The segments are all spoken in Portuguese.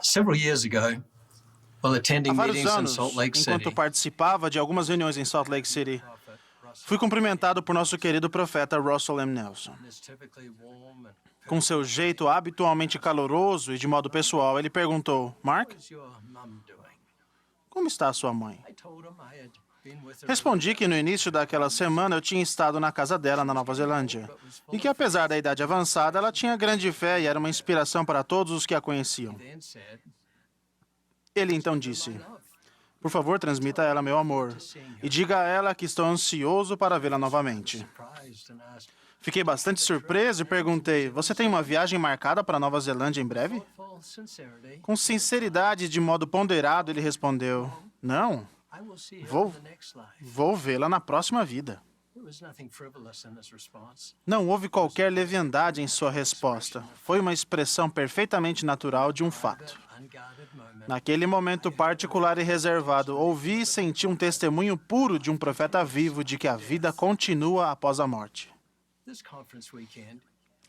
Several years ago, while attending Há vários meetings in anos, Salt Lake enquanto City, participava de algumas reuniões em Salt Lake City, fui cumprimentado por nosso querido profeta Russell M. Nelson. is typically warm and Com seu jeito habitualmente caloroso e de modo pessoal, ele perguntou: Mark, how's your mum doing? como está a sua mãe? I told him I had been with her. Respondi que no início daquela semana eu tinha estado na casa dela, na Nova Zelândia, e que apesar da idade avançada, ela tinha grande fé e era uma inspiração para todos os que a conheciam. Then said, Ele então disse: por favor, transmita a ela meu amor e diga a ela que estou ansioso para vê-la novamente. surprised and asked, Fiquei bastante surpreso e perguntei: você tem uma viagem marcada para a Nova Zelândia em breve? full sincerity, Com sinceridade e de modo ponderado, ele respondeu: não, I will see her Vou- in the next life. vou vê-la na próxima vida. There was nothing frivolous in his response. Não houve qualquer leviandade em sua resposta. Foi uma expressão perfeitamente natural de um fato. Unguarded moment. Naquele momento particular e reservado, ouvi e senti um testemunho puro de um profeta vivo de que a vida continua após a morte. This conference weekend,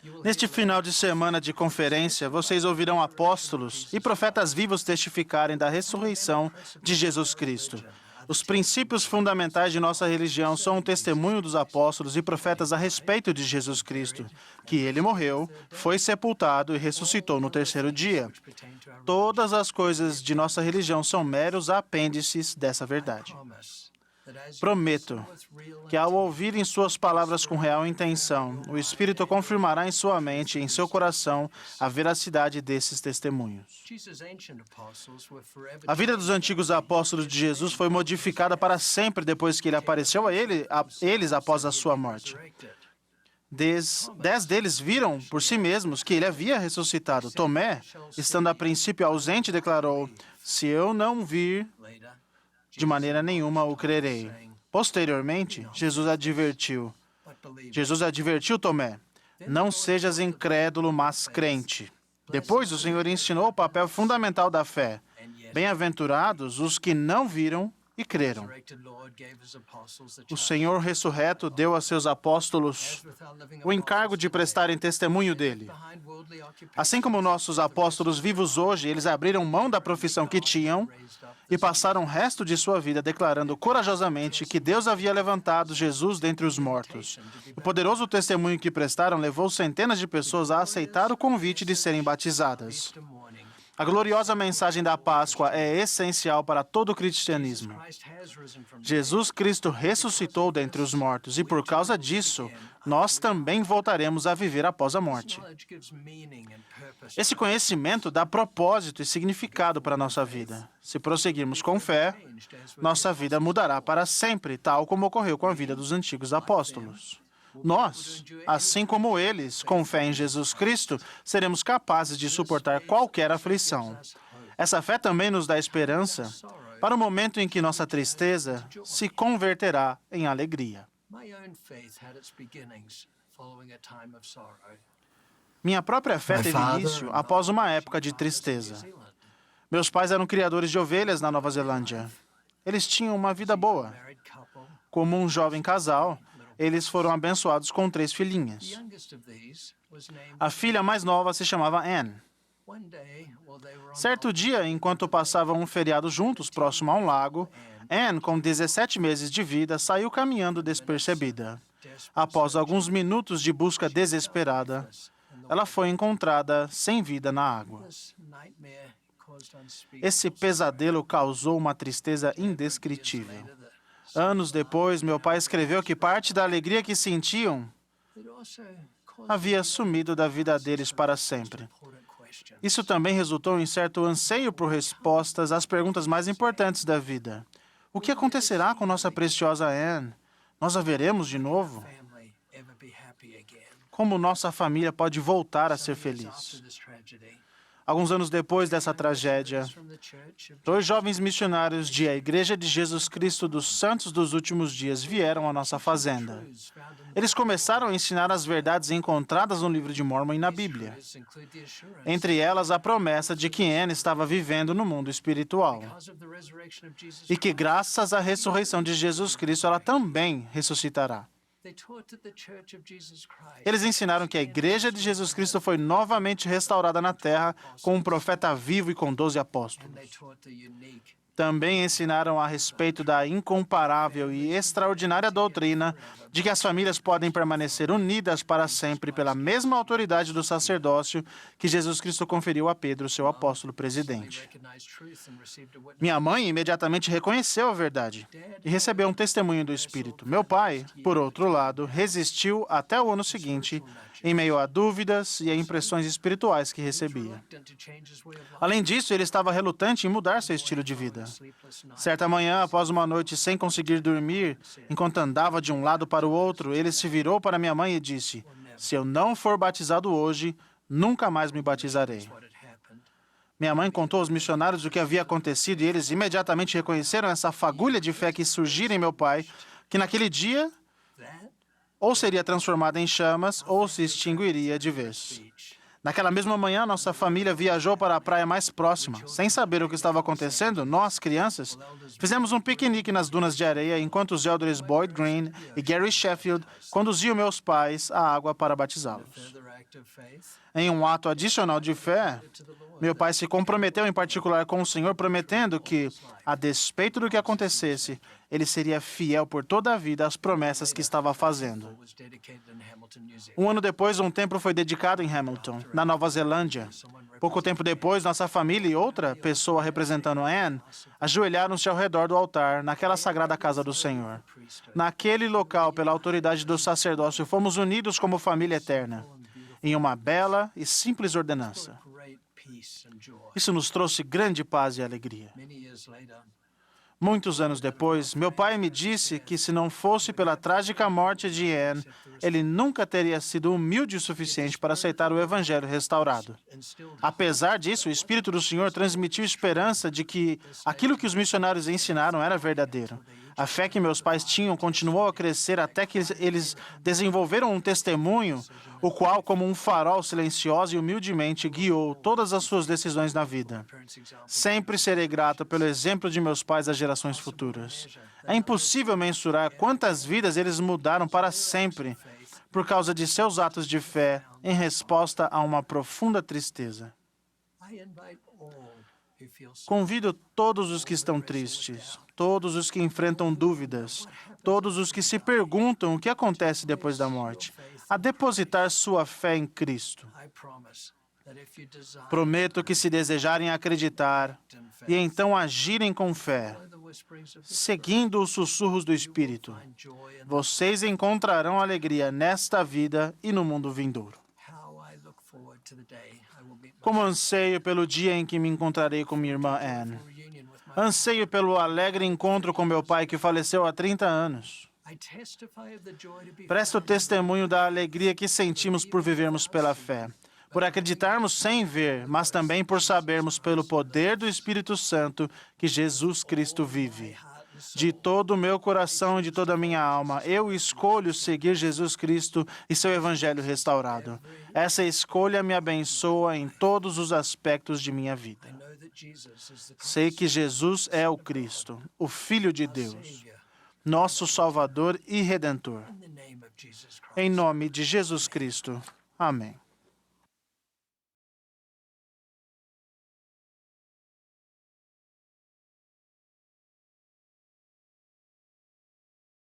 you will Neste final de semana de conferência, vocês ouvirão apóstolos e profetas vivos testificarem da ressurreição de Jesus Cristo. Os princípios fundamentais de nossa religião são um testemunho dos apóstolos e profetas a respeito de Jesus Cristo, que ele morreu, foi sepultado e ressuscitou no terceiro dia. pertain to our Todas as coisas de nossa religião são meros apêndices dessa verdade. promise that as you Prometo with real que ao ouvirem suas palavras com real intenção, o Espírito confirmará em sua mente e em seu coração a veracidade desses testemunhos. Jesus' ancient apostles were forever A vida dos antigos apóstolos de Jesus foi modificada para sempre depois que ele apareceu a eles após a sua morte. resurrected. 10 deles viram por si mesmos que ele havia ressuscitado. Tomé, estando a princípio ausente, declarou: se eu não vir, Later, de maneira nenhuma o crerei. Posteriormente, Jesus advertiu Tomé: não sejas incrédulo, mas crente. Depois, o Senhor ensinou o papel fundamental da fé. Bem-aventurados os que não viram e creram. resurrected Lord gave his apostles the O charge Senhor ressurreto deu a seus apóstolos without living o encargo de prestarem testemunho dele. behind worldly occupation, Assim como nossos apóstolos vivos hoje, eles abriram mão da profissão que tinham e passaram o resto de sua vida declarando corajosamente que Deus havia levantado Jesus dentre os mortos. O poderoso testemunho que prestaram levou centenas de pessoas a aceitar o convite de serem batizadas. Easter morning, A gloriosa mensagem da Páscoa é essencial para todo o cristianismo. Christ has risen from the Jesus Cristo ressuscitou dentre os mortos e, por causa disso, nós também voltaremos a viver após a morte. knowledge gives meaning and purpose. Esse conhecimento dá propósito e significado para a nossa vida. Se prosseguirmos com fé, nossa vida mudará para sempre, tal como ocorreu com a vida dos antigos apóstolos. Nós, assim como eles, com fé em Jesus Cristo, seremos capazes de suportar qualquer aflição. Essa fé também nos dá esperança para o momento em que nossa tristeza se converterá em alegria. My own faith had its beginnings following a time of sorrow. Minha própria fé teve início após uma época de tristeza. Meus pais eram criadores de ovelhas na Nova Zelândia. Eles tinham uma vida boa. Married couple, Como um jovem casal, eles foram abençoados com 3 the filhinhas. youngest of these was named A filha mais nova se chamava Anne. one day while they were on Certo dia, enquanto passavam um feriado juntos próximo a um lago, Anne, com 17 meses de vida, saiu caminhando despercebida. Após alguns minutos de busca desesperada, ela foi encontrada sem vida na água. this nightmare caused unspeakable Esse pesadelo causou uma tristeza indescritível. Anos depois, meu pai escreveu que parte da alegria que sentiam it also caused havia sumido da vida deles para sempre. important questions. Isso também resultou em certo anseio por respostas às perguntas mais importantes da vida. O que acontecerá com nossa preciosa Anne? Nós a veremos de novo? Family ever be happy again? Como nossa família pode voltar a ser After feliz? this tragedy, Alguns anos depois dessa tragédia, from the Church of 2 jovens missionários de a Igreja de Jesus Cristo dos Santos dos Últimos Dias vieram à nossa fazenda. Truths found in Eles começaram a ensinar as verdades encontradas no livro de Mórmon e na Bíblia. Truths include the assurance Entre elas, a promessa de que Anne estava vivendo no mundo espiritual because of the resurrection of Jesus e que, graças à ressurreição de Jesus Cristo, ela também ressuscitará. Eles ensinaram que a Igreja de Jesus Cristo foi novamente restaurada na terra com um profeta vivo e com 12 apóstolos. Também ensinaram a respeito da incomparável e extraordinária doutrina de que as famílias podem permanecer unidas para sempre pela mesma autoridade do sacerdócio que Jesus Cristo conferiu a Pedro, seu apóstolo presidente. Minha mãe imediatamente reconheceu a verdade e recebeu um testemunho do Espírito. Meu pai, por outro lado, resistiu até o ano seguinte, em meio a dúvidas e a impressões espirituais que recebia. Além disso, ele estava relutante em mudar seu estilo de vida. Certa manhã, após uma noite sem conseguir dormir, enquanto andava de um lado para o outro, ele se virou para minha mãe e disse: "Se eu não for batizado hoje, nunca mais me batizarei." Minha mãe contou aos missionários o que havia acontecido e eles imediatamente reconheceram essa fagulha de fé que surgira em meu pai, que naquele dia ou seria transformada em chamas ou se extinguiria de vez. Naquela mesma manhã, nossa família viajou para a praia mais próxima. Sem saber o que estava acontecendo, nós, crianças, fizemos um piquenique nas dunas de areia enquanto os elders Boyd Green e Gary Sheffield conduziam meus pais à água para batizá-los. Em um ato adicional de fé, meu pai se comprometeu em particular com o Senhor, prometendo que, a despeito do que acontecesse, ele seria fiel por toda a vida às promessas que estava fazendo. Um ano depois, um templo foi dedicado em Hamilton, na Nova Zelândia. Pouco tempo depois, nossa família e outra pessoa representando Anne ajoelharam-se ao redor do altar, naquela sagrada casa do Senhor. Naquele local, pela autoridade do sacerdócio, fomos unidos como família eterna, em uma bela e simples ordenança. Isso nos trouxe grande paz e alegria. Muitos anos depois, meu pai me disse que se não fosse pela trágica morte de Anne, ele nunca teria sido humilde o suficiente para aceitar o Evangelho restaurado. Apesar disso, o Espírito do Senhor transmitiu esperança de que aquilo que os missionários ensinaram era verdadeiro. A fé que meus pais tinham continuou a crescer até que eles desenvolveram um testemunho, o qual, como um farol silencioso e humildemente, guiou todas as suas decisões na vida. Sempre serei grato pelo exemplo de meus pais às gerações futuras. É impossível mensurar quantas vidas eles mudaram para sempre por causa de seus atos de fé em resposta a uma profunda tristeza. Convido todos os que estão tristes, todos os que enfrentam dúvidas, todos os que se perguntam o que acontece depois da morte, a depositar sua fé em Cristo. Prometo que, se desejarem acreditar e então agirem com fé, seguindo os sussurros do Espírito, vocês encontrarão alegria nesta vida e no mundo vindouro. Como anseio pelo dia em que me encontrarei com minha irmã Anne. Anseio pelo alegre encontro com meu pai que faleceu há 30 anos. Presto testemunho da alegria que sentimos por vivermos pela fé, por acreditarmos sem ver, mas também por sabermos pelo poder do Espírito Santo que Jesus Cristo vive. De todo o meu coração e de toda a minha alma, eu escolho seguir Jesus Cristo e seu Evangelho restaurado. Essa escolha me abençoa em todos os aspectos de minha vida. Sei que Jesus é o Cristo, o Filho de Deus, nosso Salvador e Redentor. Em nome de Jesus Cristo. Amém.